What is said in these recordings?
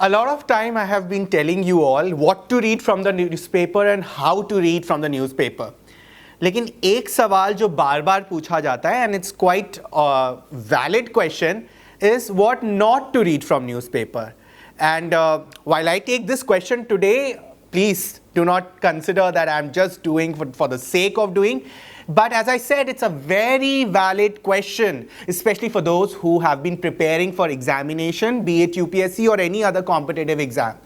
A lot of time I have been telling you all what to read from the newspaper and how to read from the newspaper. लेकिन एक सवाल जो बार बार पूछा जाता है and it's quite a valid question is what not to read from newspaper. And while I take this question today, please do not consider that I'm just doing for the sake of doing. But as I said, it's a very valid question, especially for those who have been preparing for examination, be it UPSC or any other competitive exam.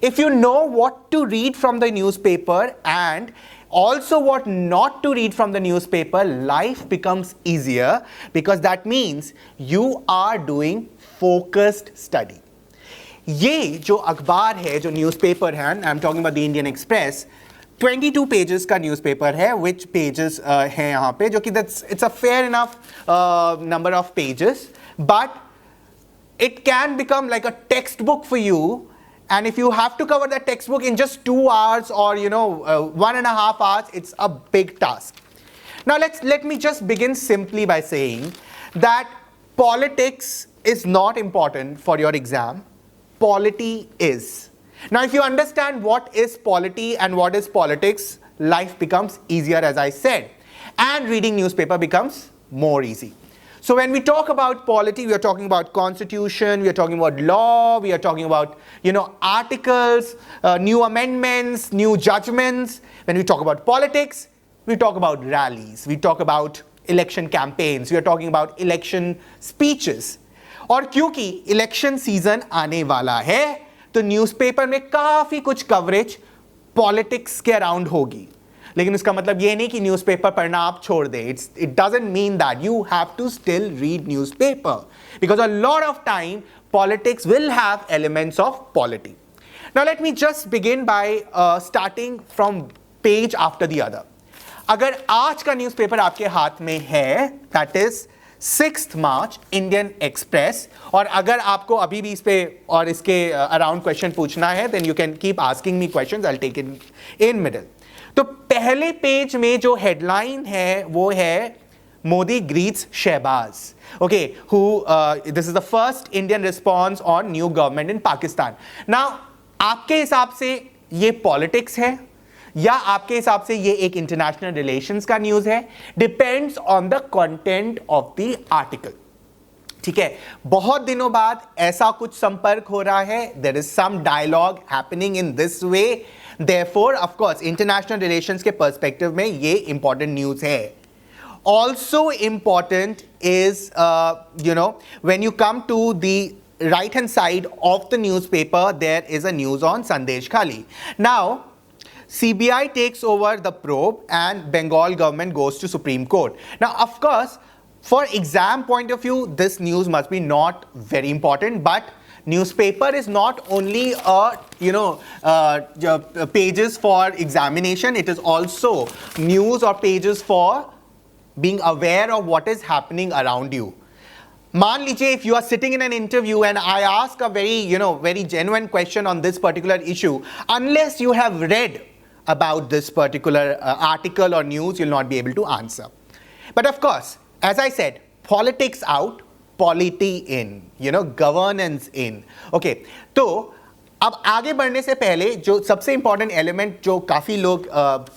If you know what to read from the newspaper and also what not to read from the newspaper, life becomes easier because that means you are doing focused study. ये जो अखबार है, जो newspaper है, I'm talking about the Indian Express, 22 pages का newspaper है, which pages हैं यहाँ पे, जो कि it's a fair enough number of pages, but it can become like a textbook for you, and if you have to cover that textbook in just 2 hours or 1.5 hours, it's a big task. Now let me just begin simply by saying that politics is not important for your exam. Polity is. Now, if you understand what is polity and what is politics, life becomes easier, as I said, and reading newspaper becomes more easy. So when we talk about polity, we are talking about constitution, we are talking about law, we are talking about articles, new amendments, new judgments. When we talk about politics, we talk about rallies, we talk about election campaigns, we are talking about election speeches. और क्योंकि election season आने वाला है तो newspaper में काफी कुछ coverage politics के अराउंड होगी, लेकिन इसका मतलब ये नहीं कि न्यूज़पेपर पढ़ना आप छोड़ दें. It doesn't mean that you have to still read newspaper because a lot of time politics will have elements of polity. Now let me just begin by starting from page after the other. अगर आज का newspaper आपके हाथ में है, that is 6th March, Indian Express, और अगर आपको अभी भी इस पे और इसके अराउंड क्वेश्चन पूछना है then you can keep asking me questions, I will take it in middle. तो पहले पेज में जो हेडलाइन है वो है Modi greets Shahbaz. Okay, who this is the first Indian response on new government in Pakistan. Now आपके हिसाब से ये पॉलिटिक्स है या आपके हिसाब से ये एक इंटरनेशनल रिलेशंस का न्यूज है? Depends on the content of the article. ठीक है, बहुत दिनों बाद ऐसा कुछ संपर्क हो रहा है, there is some dialogue happening in this way, therefore of course international relations के पर्सपेक्टिव में ये इंपॉर्टेंट न्यूज है. Also important is when you come to the right hand side of the newspaper, there is a news on Sandesh Khali. Now CBI takes over the probe and Bengal government goes to Supreme Court. Now, of course, for exam point of view, this news must be not very important, but newspaper is not only pages for examination, it is also news or pages for being aware of what is happening around you. मान लीजिए if you are sitting in an interview and I ask a very genuine question on this particular issue, unless you have read about this particular article or news, you'll not be able to answer. But of course, as I said, politics out, polity in, governance in. Okay, तो अब आगे बढ़ने से पहले जो सबसे important element जो काफी लोग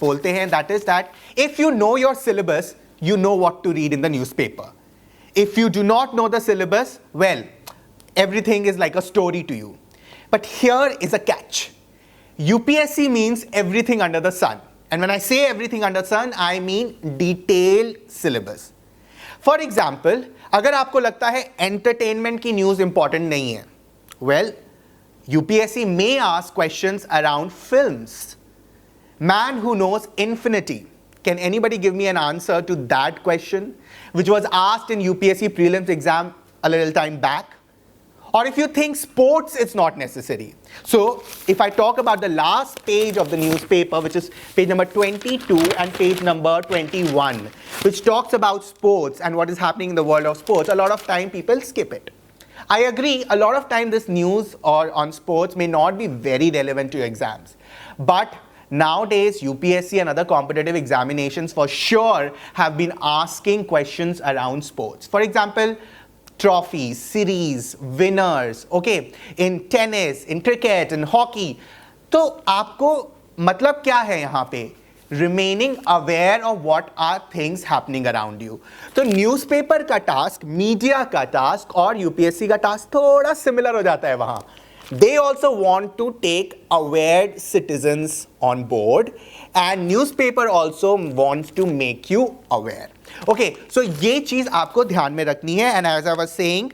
बोलते हैं, that is that if you know your syllabus, you know what to read in the newspaper. If you do not know the syllabus, well, everything is like a story to you. But here is a catch. UPSC means everything under the sun. And when I say everything under the sun, I mean detailed syllabus. For example, अगर आपको लगता है entertainment की news important नहीं है, well, UPSC may ask questions around films. Man who knows infinity. Can anybody give me an answer to that question, which was asked in UPSC prelims exam a little time back? Or if you think sports, it's not necessary. So if I talk about the last page of the newspaper, which is page number 22 and page number 21, which talks about sports and what is happening in the world of sports, a lot of time people skip it. I agree, a lot of time this news or on sports may not be very relevant to your exams. But nowadays, UPSC and other competitive examinations for sure have been asking questions around sports. For example, trophies, series, winners, okay, in tennis, in cricket, in hockey. तो आपको मतलब क्या है यहाँ पे? Remaining aware of what are things happening around you. तो newspaper का task, media का टास्क और यूपीएससी का टास्क थोड़ा सिमिलर हो जाता है वहाँ. They also want to take aware citizens on board, and newspaper also wants to make you aware. Okay, so ये चीज़ आपको ध्यान में रखनी है. And as I was saying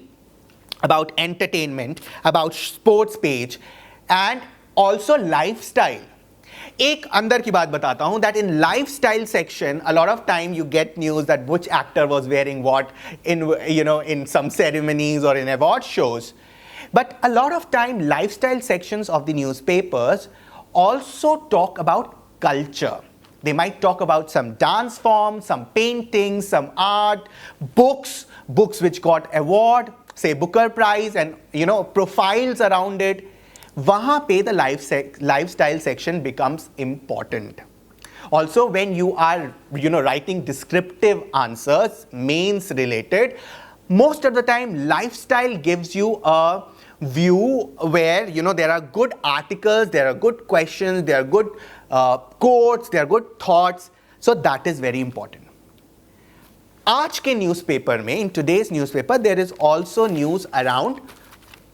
about entertainment, about sports page, and also lifestyle. एक अंदर की बात बताता हूँ that in lifestyle section a lot of time you get news that which actor was wearing what in in some ceremonies or in award shows. But a lot of time lifestyle sections of the newspapers also talk about culture. They might talk about some dance forms, some paintings, some art, books which got award, say Booker Prize, and profiles around it. वहाँ पे the lifestyle section becomes important. Also, when you are writing descriptive answers, mains related, most of the time lifestyle gives you a view where there are good articles, there are good questions, there are good quotes, there are good thoughts. So that is very important. आज के newspaper में, in today's newspaper, there is also news around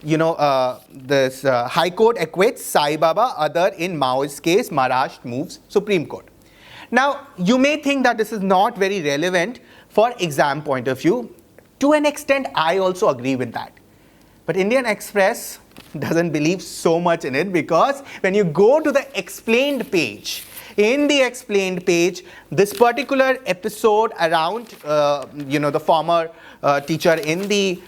this High Court acquits Sai Baba, other in Maoist case, Maharashtra moves Supreme Court. Now, you may think that this is not very relevant for exam point of view. To an extent, I also agree with that. But Indian Express doesn't believe so much in it, because when you go to the explained page, in the explained page, this particular episode around the former teacher in the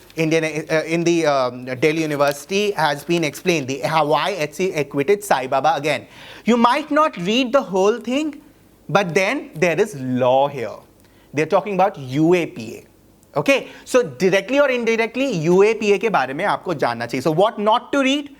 Delhi University has been explained. Why HC acquitted Sai Baba again. You might not read the whole thing, but then there is law here. They're talking about UAPA. Okay, so directly or indirectly UAPA के बारे में आपको जानना चाहिए. So what not to read?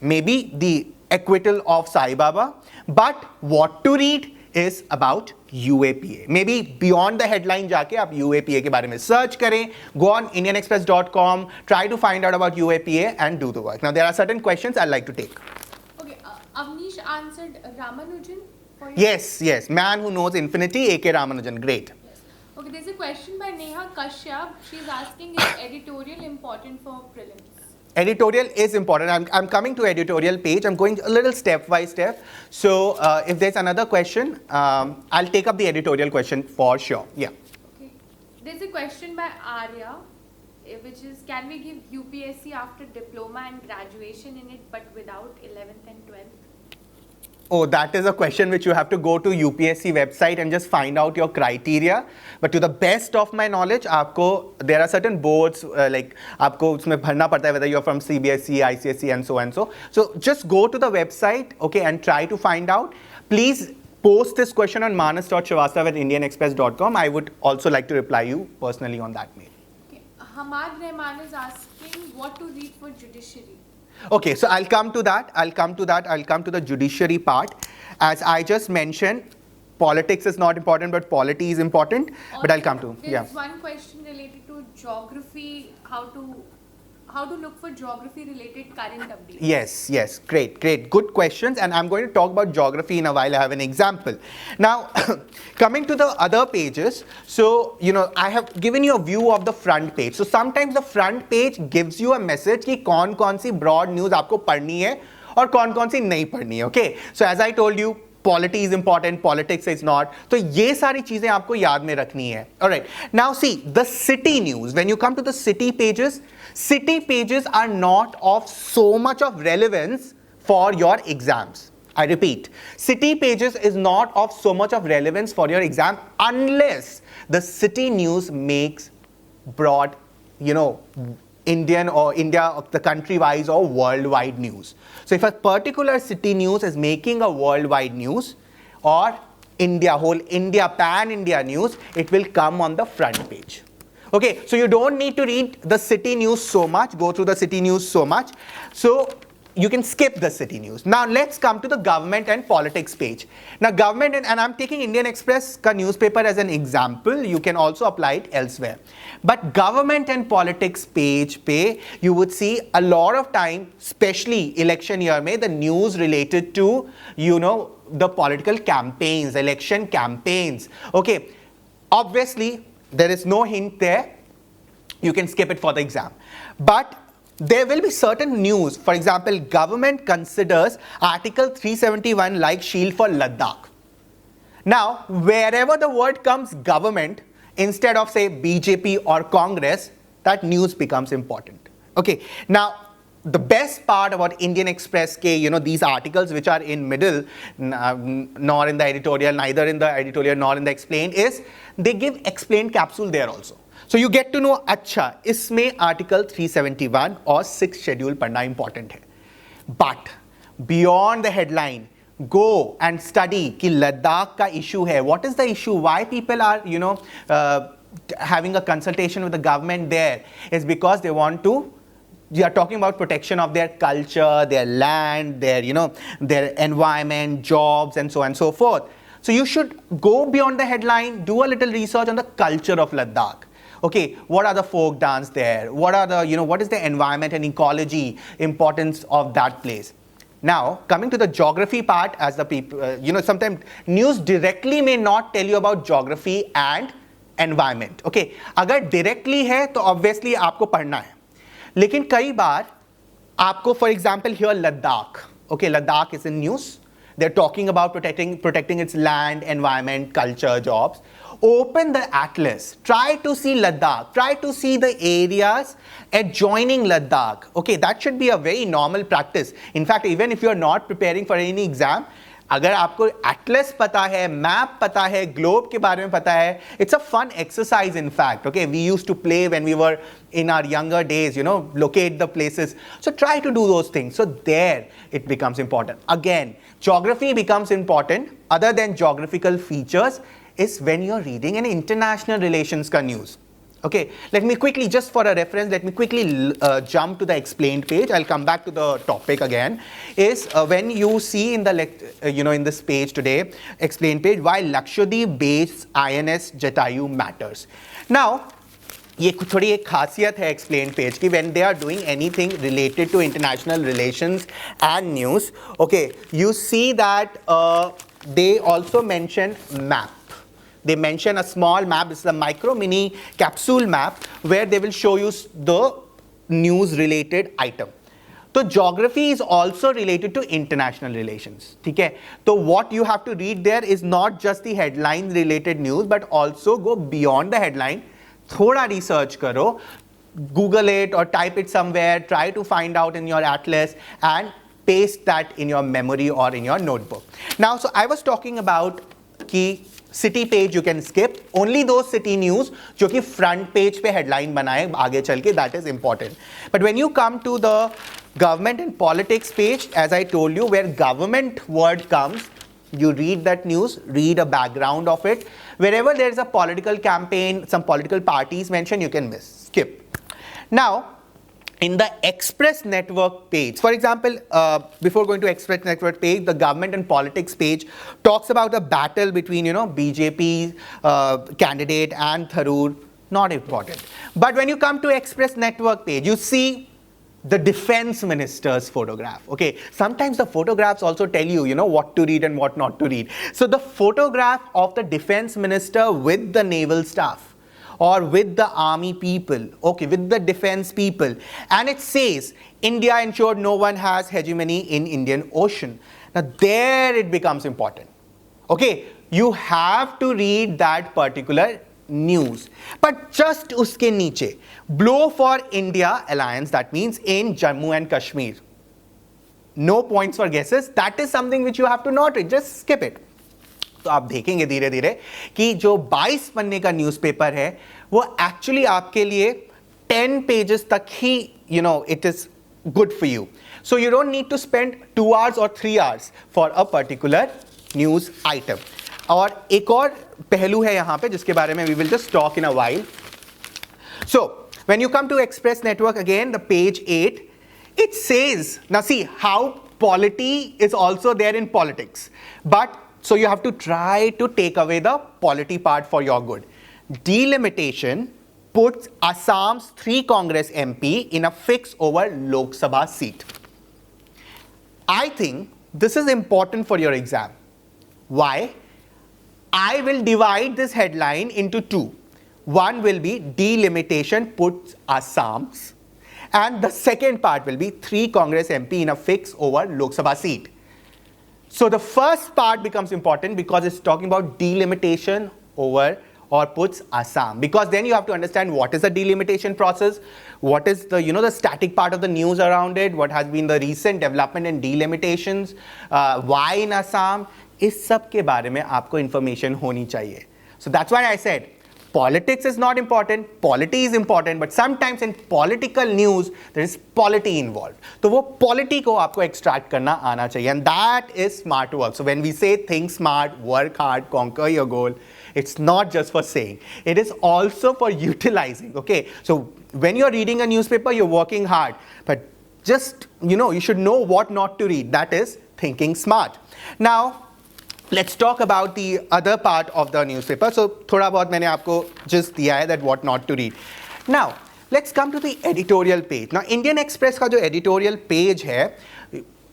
Maybe the acquittal of Sai Baba, but what to read is about UAPA. Maybe beyond the headline जाके आप UAPA के बारे में search करें. Go on indianexpress.com, try to find out about UAPA and do the work. Now there are certain questions I'd like to take. Okay, Avnish answered Ramanujan for you? Yes, man who knows infinity, A.K. Ramanujan, great. Okay, there's a question by Neha Kashyap. She's asking, is editorial important for prelims? Editorial is important. I'm coming to editorial page. I'm going a little step by step. So if there's another question, I'll take up the editorial question for sure. Yeah. Okay. There's a question by Arya, which is, can we give UPSC after diploma and graduation in it, but without 11th and 12th? Oh, that is a question which you have to go to UPSC website and just find out your criteria. But to the best of my knowledge, there are certain boards like आपको उसमें भरना पड़ता है whether you're from CBSE, ICSE and so and so. So just go to the website, okay, and try to find out. Please post this question on manas.srivastava@indianexpress.com. I would also like to reply you personally on that mail. Okay. Hamad Rehman is asking what to read for judiciary. Okay, so I'll come to that. I'll come to the judiciary part. As I just mentioned, politics is not important, but polity is important. Also, but I'll come to there's one question related to geography. How to look for geography related current updates. Yes, great, good questions, and I'm going to talk about geography in a while. I have an example. Now, coming to the other pages, so I have given you a view of the front page. So sometimes the front page gives you a message कि कौन सी broad news आपको पढ़नी है और कौन सी नहीं पढ़नी है. Okay, so as I told you, polity is important, politics is not. तो ये सारी चीजें आपको याद में रखनी है. Alright, now see the city news. When you come to the city pages are not of so much of relevance for your exams. I repeat, city pages is not of so much of relevance for your exam unless the city news makes broad, Indian or India, the country-wise or worldwide news. So if a particular city news is making a worldwide news or whole India, pan-India news, it will come on the front page. Okay, so you don't need to read the city news so much, go through the city news so much. So you can skip the city news. Now let's come to the government and politics page. Now government and I'm taking Indian Express ka newspaper as an example. You can also apply it elsewhere. But government and politics page pe you would see a lot of time, especially election year mein, the news related to, you know, the political campaigns, election campaigns. Okay, obviously there is no hint there. You can skip it for the exam. But there will be certain news. For example, government considers Article 371 like shield for Ladakh. Now, wherever the word comes government, instead of say BJP or Congress, that news becomes important. Okay, now the best part about Indian Express ke, you know, these articles which are in middle, nor in the editorial, neither in the editorial nor in the explained, is they give explained capsule there also. So you get to know, अच्छा, इसमें Article 371 और 6th schedule पढ़ना important है. But beyond the headline, go and study कि लद्दाख का issue है. What is the issue? Why people are, you know, having a consultation with the government there? Is because they want to. They are talking about protection of their culture, their land, their, you know, their environment, jobs, and so on and so forth. So you should go beyond the headline, do a little research on the culture of Ladakh. Okay, what are the folk dance there? What are the, you know, what is the environment and ecology importance of that place? Now, coming to the geography part, as the people, you know, sometimes news directly may not tell you about geography and environment. Okay, अगर directly है तो obviously आपको पढ़ना है. लेकिन कई बार आपको, for example, here Ladakh. Okay, Ladakh is in news. They're talking about protecting its land, environment, culture, jobs. Open the atlas, try to see Ladakh, try to see the areas adjoining Ladakh. Okay, that should be a very normal practice. In fact, even if you're not preparing for any exam, अगर आपको atlas पता है, map पता है, globe के बारे में पता है, it's a fun exercise in fact. Okay, we used to play when we were in our younger days, you know, locate the places. So try to do those things. So there it becomes important. Again, geography becomes important other than geographical features is when you're reading an international relations ka news. Okay, let me quickly, just for a reference, let me quickly jump to the explained page. I'll come back to the topic again. Is when you see in the you know, in this page today, explained page, why Lakshadweep based INS Jatayu matters. Now, ये थोड़ी एक खासियत है explained page की, when they are doing anything related to international relations and news. Okay, you see that they also mention map. They mention a small map. This is a micro mini capsule map where they will show you the news related item. So geography is also related to international relations. Okay? So what you have to read there is not just the headline related news, but also go beyond the headline. Thoda research karo, Google it or type it somewhere, try to find out in your atlas and paste that in your memory or in your notebook. Now, so I was talking about key city page you can skip, only those city news जो कि front page पे headline बनाए आगे चल के, that is important. But when you come to the government and politics page, as I told you, where government word comes, you read that news, read a background of it. Wherever there is a political campaign, some political parties mentioned, you can miss, skip. Now, in the Express Network page, for example, before going to Express Network page, the government and politics page talks about a battle between, you know, BJP candidate and Tharoor. Not important. But when you come to Express Network page, you see the defense minister's photograph. Okay, sometimes the photographs also tell you, you know, what to read and what not to read. So the photograph of the defense minister with the naval staff, or with the army people, okay, with the defense people, and it says India ensured no one has hegemony in Indian Ocean. Now there it becomes important. Okay, you have to read that particular news. But just uske niche, blow for India alliance, that means in Jammu and Kashmir. No points for guesses. That is something which you have to not read. Just skip it. तो आप देखेंगे धीरे धीरे कि जो 22 पन्ने का newspaper है वो एक्चुअली आपके लिए 10 पेजेस तक ही, you know, it is good for you. So you don't need to spend 2 hours or 3 hours for a particular news item. और एक और पहलू है यहाँ पे जिसके बारे में we will just talk in a while. So when you come to Express Network again, the page 8, It says, now see how polity is also there in politics. But, so you have to try to take away the polity part for your good. Delimitation puts Assam's 3 Congress MP in a fix over Lok Sabha seat. I think this is important for your exam. Why? I will divide this headline into 2. One will be delimitation puts Assam's, and the second part will be 3 Congress MP in a fix over Lok Sabha seat. So the first part becomes important because it's talking about delimitation over or puts Assam, because then you have to understand what is the delimitation process, what is the the static part of the news around it, what has been the recent development in delimitations, why in Assam. इस सब के बारे में आपको information होनी चाहिए. So that's why I said politics is not important, polity is important, but sometimes in political news there is polity involved. तो वो polity को आपको extract करना आना चाहिए, and that is smart work. So when we say think smart, work hard, conquer your goal, it's not just for saying, it is also for utilizing. Okay, so when you're reading a newspaper, you're working hard, but just you should know what not to read. That is thinking smart. Now let's talk about the other part of the newspaper. So thoda bahut maine aapko just diya hai that what not to read. Now let's come to the editorial page. Now Indian Express ka jo editorial page hai,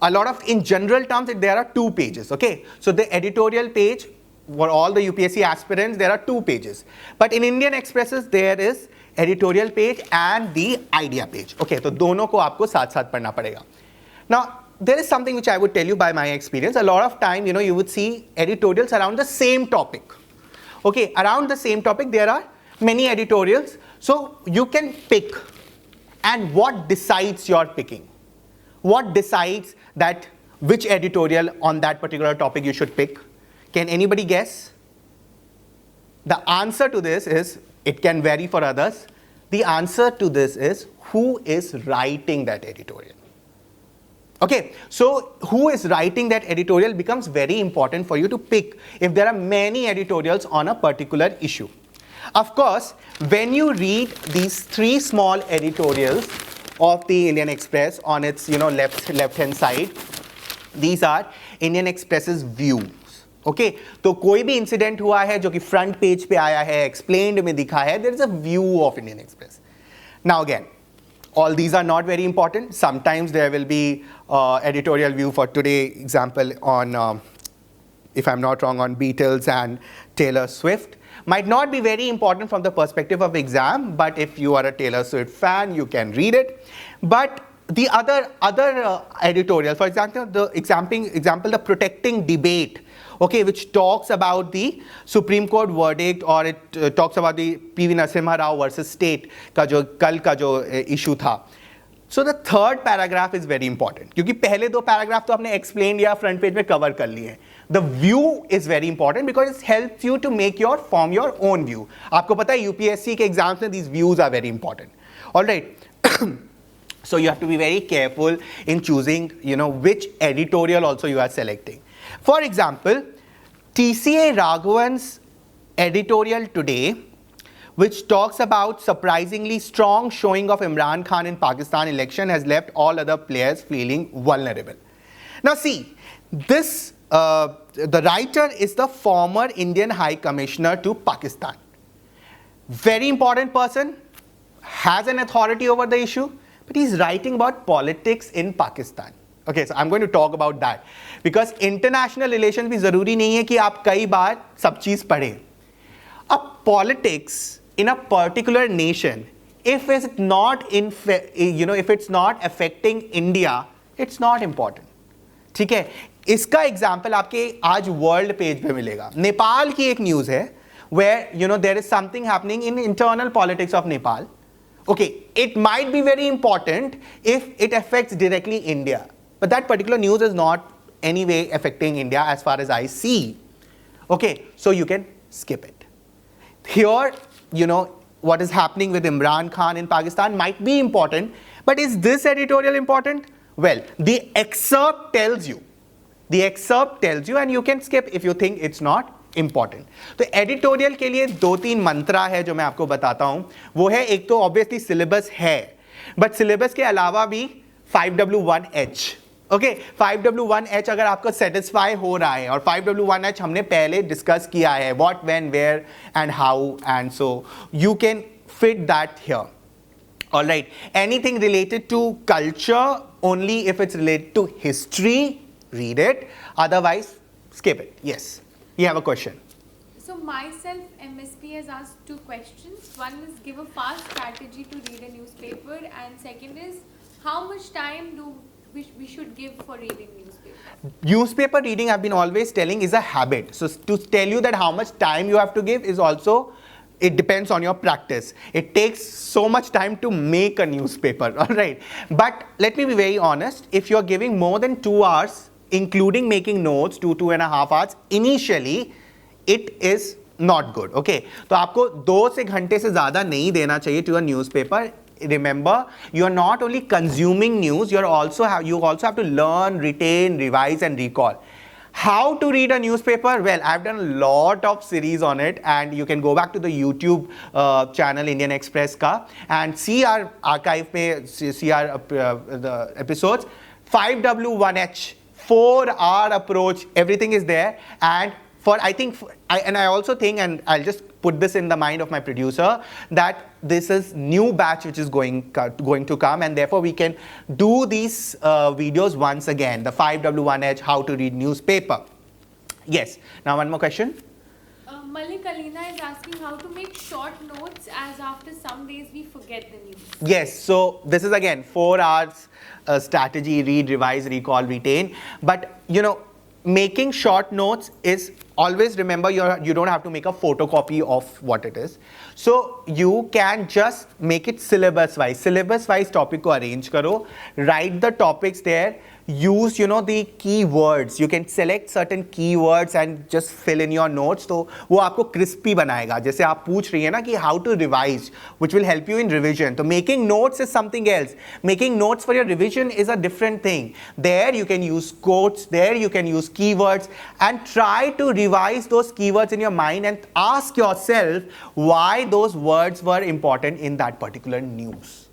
a lot of, in general terms, there are 2 pages. Okay, so the editorial page for all the UPSC aspirants, there are 2 pages, but in Indian Expresses there is editorial page and the idea page. Okay, so dono ko aapko साथ साथ पढ़ना पड़ेगा. Now there is something which I would tell you by my experience. A lot of time, you would see editorials around the same topic. Okay, around the same topic there are many editorials. So you can pick, and what decides your picking? What decides that which editorial on that particular topic you should pick? Can anybody guess? The answer to this is, it can vary for others. The answer to this is, who is writing that editorial? Okay, so who is writing that editorial becomes very important for you to pick if there are many editorials on a particular issue. Of course, when you read these 3 small editorials of the Indian Express on its left hand side, these are Indian Express's views. Okay, तो कोई भी incident हुआ है जो कि front page पे आया है, explained में दिखा है, there is a view of Indian Express. Now again, all these are not very important. Sometimes there will be editorial view for today, example on, if I'm not wrong, on Beatles and Taylor Swift. Might not be very important from the perspective of exam, but if you are a Taylor Swift fan, you can read it. But the other editorial, for example, the protecting debate, okay, which talks about the Supreme Court verdict, or it talks about the P.V. Narasimha Rao versus state का जो कल का जो issue था. So the third paragraph is very important, क्योंकि पहले 2 paragraph तो आपने explained या front page में cover कर लिए हैं. The view is very important because it helps you to form your own view. आपको पता है UPSC के exams में these views are very important. All right. So you have to be very careful in choosing, which editorial also you are selecting. For example, TCA Raghavan's editorial today, which talks about surprisingly strong showing of Imran Khan in Pakistan election, has left all other players feeling vulnerable. Now see, this, the writer is the former Indian High Commissioner to Pakistan. Very important person, has an authority over the issue, but he's writing about politics in Pakistan. Okay, so I'm going to talk about that because international relations भी ज़रूरी नहीं है कि आप कई बार सब चीज़ पढ़ें. अब politics in a particular nation, if it's not if it's not affecting India, it's not important. ठीक है, इसका example आपके आज world page पे मिलेगा. नेपाल की एक news है where there is something happening in internal politics of Nepal. Okay, it might be very important if it affects directly India, but that particular news is not anyway affecting India as far as I see. Okay, so you can skip it. Here, what is happening with Imran Khan in Pakistan might be important, but is this editorial important? Well, the excerpt tells you, and you can skip if you think it's not important. तो editorial के लिए 2-3 मंत्रा है जो मैं आपको बताता हूं. वो है, एक तो ऑब्वियसली सिलेबस है, बट सिलेबस के अलावा भी 5W1H. ओके 5W1H अगर आपको सेटिस्फाई हो रहा है, और 5W1H हमने पहले डिस्कस किया है, what, when, where and how, and so you can fit that here. Alright, anything related to culture, only if it's related to history, read it. Otherwise, skip it. Yes, you have a question. So myself, MSP has asked 2 questions. One is give a fast strategy to read a newspaper, and second is how much time do we should give for reading newspaper? Newspaper reading, I've been always telling, is a habit. So to tell you that how much time you have to give is also, it depends on your practice. It takes so much time to make a newspaper, all right? But let me be very honest, if you're giving more than 2 hours, including making notes, 2.5 hours, initially, it is not good, okay? तो आपको 2 से घंटे से ज़्यादा नहीं देना चाहिए to a newspaper. Remember, you are not only consuming news, you also have to learn, retain, revise, and recall. How to read a newspaper? Well, I've done a lot of series on it, and you can go back to the YouTube channel Indian Express ka and see our archive mein, see our the episodes. 5W1H, 4-hour approach, everything is there. And I also think, and I'll just put this in the mind of my producer, that this is new batch which is going to come, and therefore we can do these videos once again, the 5W1H, how to read newspaper. Yes, now one more question. Malik Alina is asking how to make short notes, as after some days we forget the news. Yes, so this is again 4 hours strategy, read, revise, recall, retain. But you know, making short notes is, always remember, you don't have to make a photocopy of what it is. So you can just make it syllabus wise topic को arrange करो, write the topics there, use the keywords. You can select certain keywords and just fill in your notes. तो वो आपको crispy बनाएगा. जैसे आप पूछ रही है ना कि how to revise, which will help you in revision. तो making notes is something else. Making notes for your revision is a different thing. There you can use quotes, there you can use keywords, and try to revise those keywords in your mind and ask yourself why those words were important in that particular news.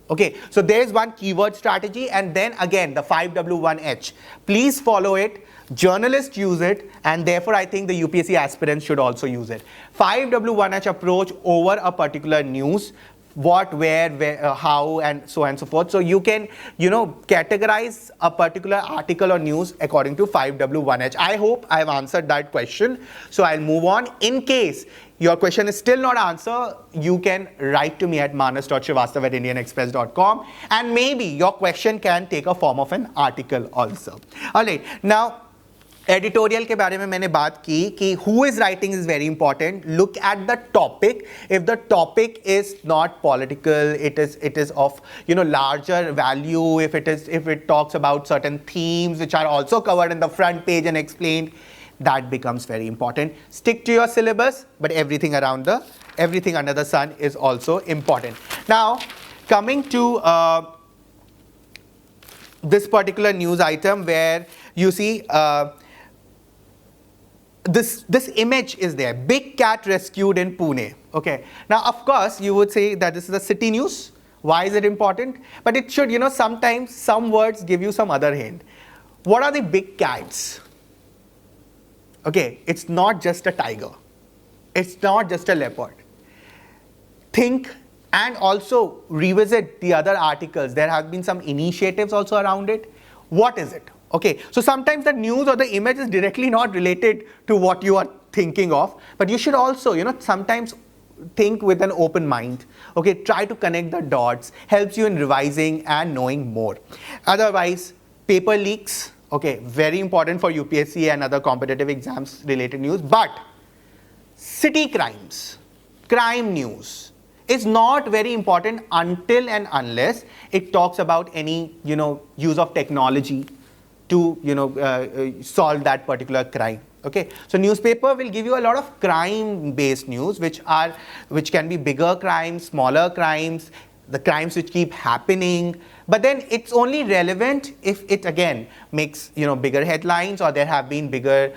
Okay, so there is one keyword strategy, and then again the 5W1H. Please follow it. Journalists use it, and therefore I think the UPSC aspirants should also use it. 5W1H approach over a particular news. What, where, how, and so on and so forth. So you can, categorize a particular article or news according to 5W1H. I hope I have answered that question. So I'll move on. In case your question is still not answered, you can write to me at manas.srivastava@indianexpress.com, and maybe your question can take a form of an article also. All right. Now, editorial के बारे में मैंने बात की कि who is writing is very important. Look at the topic. If the topic is not political, it is of larger value. If it talks about certain themes which are also covered in the front page and explained, that becomes very important. Stick to your syllabus, but everything under the sun is also important. Now, coming to this particular news item where you see. This image is there. Big cat rescued in Pune. Okay. Now, of course, you would say that this is a city news. Why is it important? But it should, sometimes some words give you some other hint. What are the big cats? Okay, it's not just a tiger. It's not just a leopard. Think and also revisit the other articles. There have been some initiatives also around it. What is it? Okay, so sometimes the news or the image is directly not related to what you are thinking of, but you should also, sometimes think with an open mind. Okay, try to connect the dots, helps you in revising and knowing more. Otherwise, paper leaks, okay, very important for UPSC and other competitive exams related news, but city crimes, crime news is not very important until and unless it talks about any, use of technology to solve that particular crime. Okay, so newspaper will give you a lot of crime-based news, which can be bigger crimes, smaller crimes, the crimes which keep happening. But then it's only relevant if it again makes bigger headlines, or there have been bigger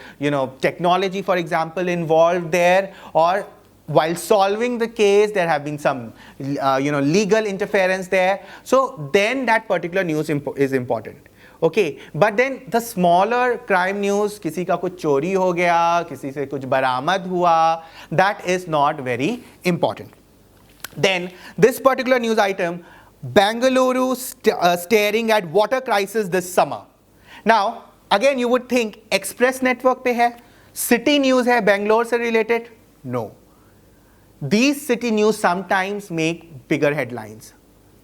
technology, for example, involved there, or while solving the case, there have been some legal interference there. So then that particular news is important. Okay, but then the smaller crime news, किसी का कुछ चोरी हो गया, किसी से कुछ बरामद हुआ, that is not very important. Then this particular news item, Bengaluru staring at water crisis this summer. Now again you would think Express Network पे है, city news है Bangalore से related. No. These city news sometimes make bigger headlines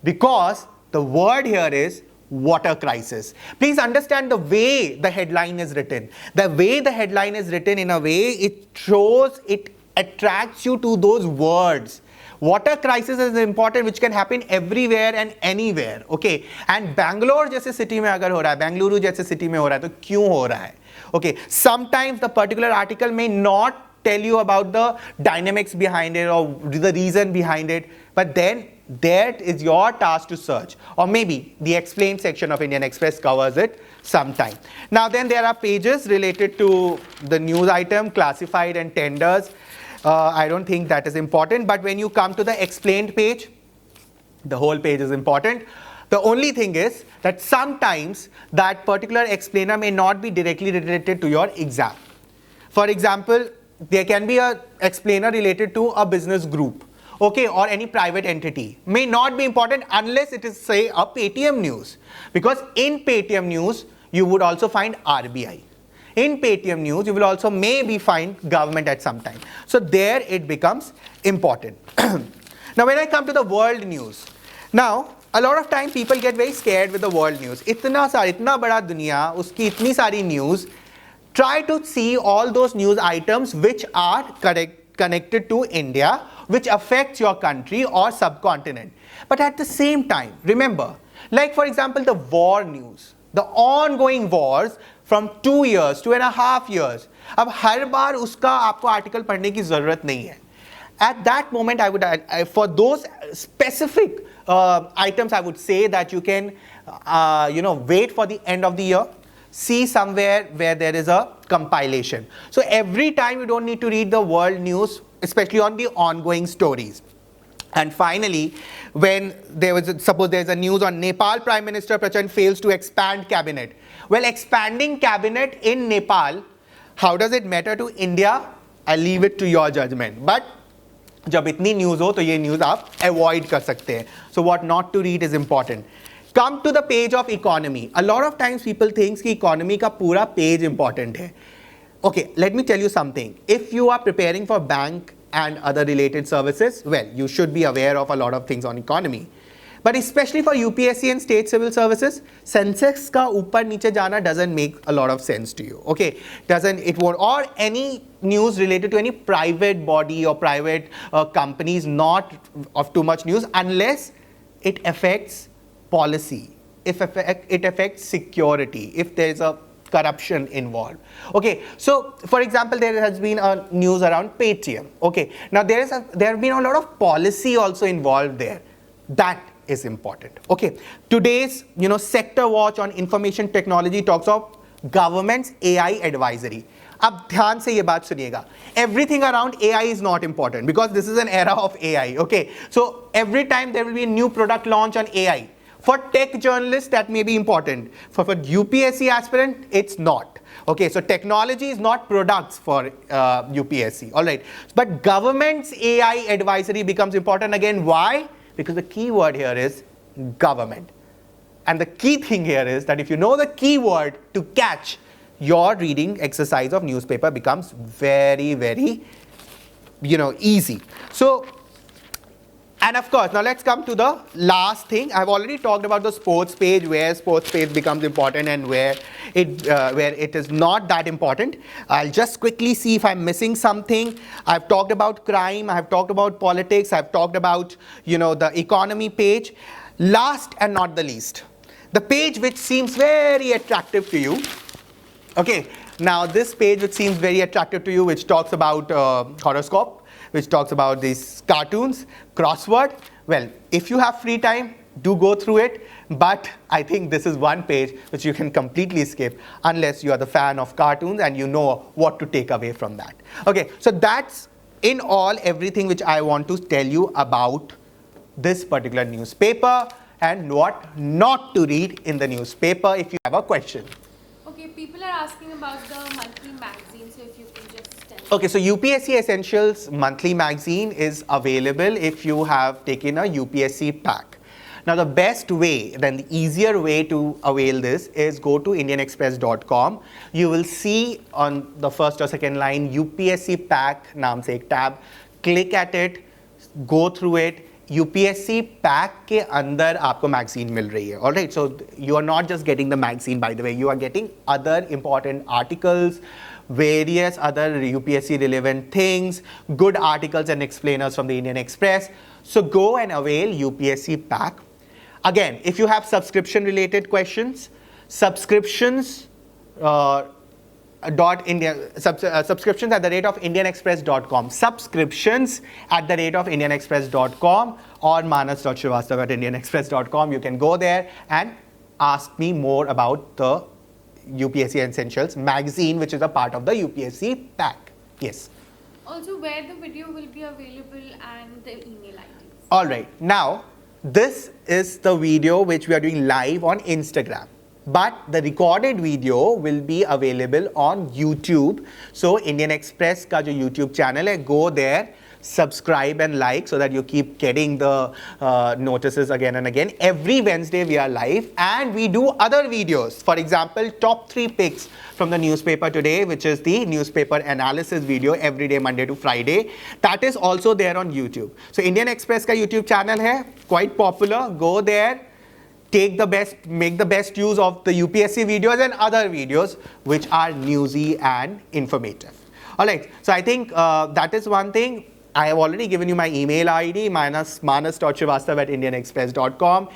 because the word here is water crisis. Please understand the way the headline is written. The way the headline is written, in a way, it shows, it attracts you to those words. Water crisis is important, which can happen everywhere and anywhere. Okay, and Bangalore जैसे city में अगर हो रहा है, Bengaluru जैसे city में हो रहा है, तो क्यों हो रहा है? Okay, sometimes the particular article may not tell you about the dynamics behind it or the reason behind it, but then that is your task to search, or maybe the explained section of Indian Express covers it sometime. Now then there are pages related to the news item, classified and tenders. I don't think that is important, but when you come to the explained page, the whole page is important. The only thing is that sometimes that particular explainer may not be directly related to your exam. For example, there can be an explainer related to a business group, okay, or any private entity. May not be important unless it is, say, a Paytm news. Because in Paytm news, you would also find RBI. In Paytm news, you will also maybe find government at some time. So there it becomes important. Now when I come to the world news, now a lot of time people get very scared with the world news. Itna bada duniya, uski itni sari news. Try to see all those news items which are connected to India, which affects your country or subcontinent. But at the same time, remember, like for example, the war news, the ongoing wars from 2 years, 2.5 years. अब हर बार उसका आपको article पढ़ने की ज़रूरत नहीं है. At that moment, for those specific items, I would say that you can, wait for the end of the year. See somewhere where there is a compilation. So every time you don't need to read the world news, especially on the ongoing stories. And finally, when suppose there's a news on Nepal Prime Minister Prachand fails to expand cabinet. Well, expanding cabinet in Nepal, how does it matter to India? I'll leave it to your judgment. But जब इतनी news हो तो ये news आप avoid कर सकते हैं. So what not to read is important. Come to the page of economy. A lot of times people think कि economy का पूरा page important है. Okay, let me tell you something. If you are preparing for bank and other related services, well, you should be aware of a lot of things on economy. But especially for UPSC and state civil services, Sensex का ऊपर नीचे जाना doesn't make a lot of sense to you. Okay, or any news related to any private body or private companies, not of too much news unless it affects policy, if it affects security, if there is a corruption involved. Okay, so for example, there has been a news around Paytm. Okay, now there have been a lot of policy also involved there. That is important. Okay, today's sector watch on information technology talks of government's AI advisory. अब ध्यान से ये बात सुनिएगा. Everything around AI is not important because this is an era of AI. Okay, so every time there will be a new product launch on AI. For tech journalists, that may be important. For UPSC aspirant, it's not. Okay, so technology is not products for UPSC. All right, but government's AI advisory becomes important again. Why? Because the key word here is government. And the key thing here is that if you know the key word to catch, your reading exercise of newspaper becomes very, very, easy. So, and of course, now let's come to the last thing. I've already talked about the sports page, where sports page becomes important and where it is not that important. I'll just quickly see if I'm missing something. I've talked about crime, I've talked about politics, I've talked about, the economy page. Last and not the least, the page which seems very attractive to you. Okay, now this page which seems very attractive to you, which talks about horoscope, which talks about these cartoons, crossword. Well, if you have free time, do go through it. But I think this is one page which you can completely skip unless you are the fan of cartoons and you know what to take away from that. Okay, so that's in all, everything which I want to tell you about this particular newspaper and what not to read in the newspaper if you have a question. Okay, people are asking about the monthly magazine, so if you can just tell. Okay, so UPSC Essentials monthly magazine is available if you have taken a UPSC pack. Now the best way, then the easier way to avail this is go to indianexpress.com. You will see on the first or second line UPSC pack नाम से एक tab. Click at it, go through it. UPSC pack के अंदर आपको magazine मिल रही है. All right, so you are not just getting the magazine, by the way. You are getting other important articles, various other UPSC relevant things, good articles and explainers from the Indian Express. So go and avail UPSC pack. Again, if you have subscription related questions, subscriptions subscriptions at the rate of indianexpress.com, subscriptions at the rate of indianexpress.com or manas.srivastava at indianexpress.com. You can go there and ask me more about the UPSC Essentials magazine, which is a part of the UPSC pack. Yes. Also, where the video will be available and the email IDs. All right. Now, this is the video which we are doing live on Instagram. But the recorded video will be available on YouTube. So, Indian Express ka jo YouTube channel hai, go there, subscribe and like so that you keep getting the notices again and again. Every Wednesday we are live and we do other videos. For example, top 3 picks from the newspaper today, which is the newspaper analysis video every day, Monday to Friday. That is also there on YouTube. So Indian Express ka YouTube channel hai, quite popular. Go there, take the best, make the best use of the UPSC videos and other videos which are newsy and informative. All right, so I think that is one thing. I have already given you my email ID, manas.srivastava at indianexpress.com,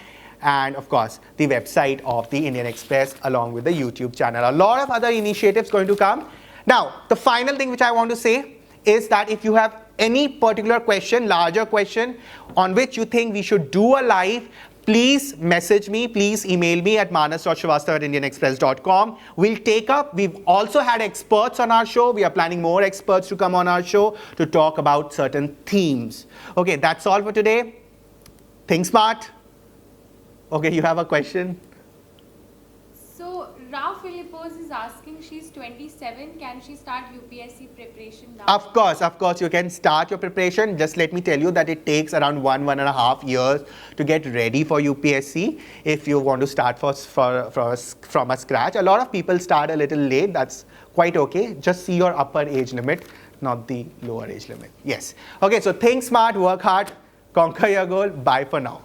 and of course the website of the Indian Express along with the YouTube channel. A lot of other initiatives going to come. Now, the final thing which I want to say is that if you have any particular question, larger question on which you think we should do a live, please message me, please email me at manas.srivastava at indianexpress.com. We'll take up, we've also had experts on our show. We are planning more experts to come on our show to talk about certain themes. Okay, that's all for today. Think smart. Okay, you have a question? So, Ra Philippos is asking, she's 27, can she start UPSC preparation now? Of course, you can start your preparation. Just let me tell you that it takes around 1.5 years to get ready for UPSC if you want to start from a scratch. A lot of people start a little late. That's quite okay. Just see your upper age limit, not the lower age limit. Yes. Okay, so think smart, work hard, conquer your goal. Bye for now.